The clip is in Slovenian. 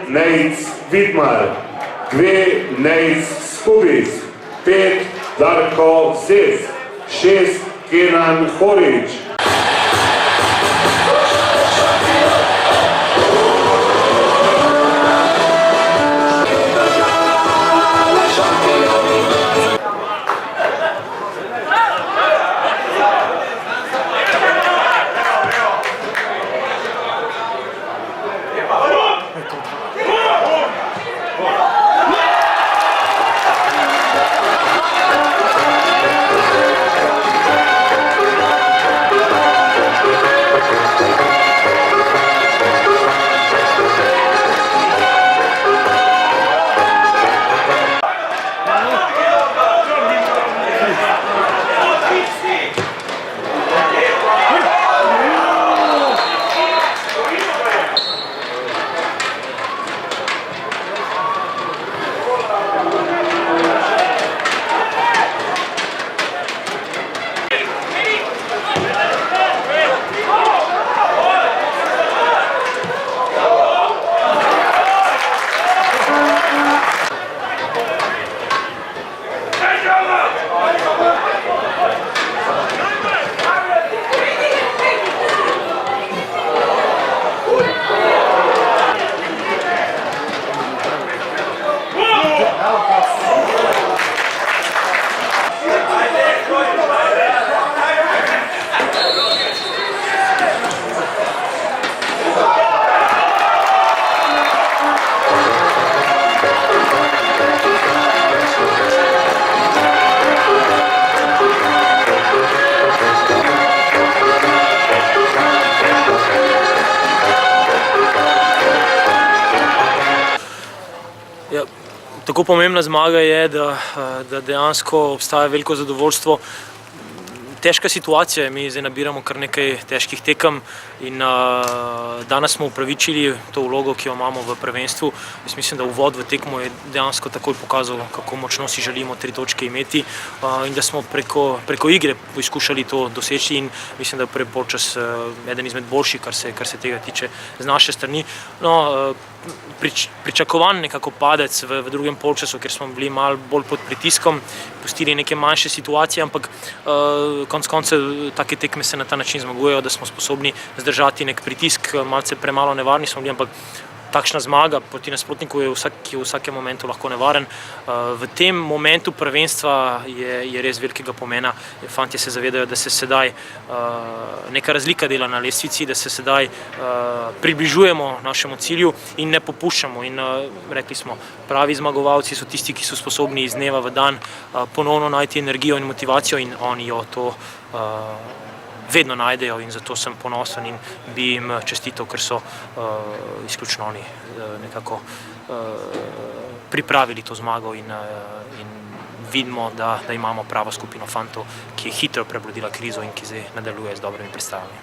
Nejc Vidmar, 2 Nejc Skubis, 5 Darko Zez, 6 Kenan Horić. Tako pomembna zmaga je, da dejansko obstaja veliko zadovoljstvo. Težka situacija je, mi zdaj nabiramo kar nekaj težkih tekem in danes smo upravičili to vlogo, ki jo imamo v prvenstvu. Jaz mislim, da uvod v tekmo je dejansko takoj pokazal, kako močno si želimo 3 točke imeti in da smo preko igre poskušali to doseči in mislim, da je prvi polčas eden izmed boljših, kar se tega tiče z naše strani. No, pričakovan nekako padec v drugem polčasu, ker smo bili malo bolj pod pritiskom, pustili neke manjše situacije, ampak konec koncev take tekme se na ta način zmagujejo, da smo sposobni zdržati nek pritisk, malce premalo nevarni smo bili, ampak takšna zmaga proti nasprotniku je v vsakem momentu lahko nevaren. V tem momentu prvenstva je res velikega pomena. Fantje se zavedajo, da se sedaj neka razlika dela na lestvici, da se sedaj približujemo našemu cilju in ne popuščamo. In rekli smo, pravi zmagovalci so tisti, ki so sposobni iz dneva v dan ponovno najti energijo in motivacijo in oni jo to vedno najdejo in zato sem ponosen in bi jim čestitev, ker so izključno oni nekako pripravili to zmago in vidimo, da imamo pravo skupino fantov, ki je hitro prebrodila krizo in ki zdaj nadaljuje z dobrimi predstavami.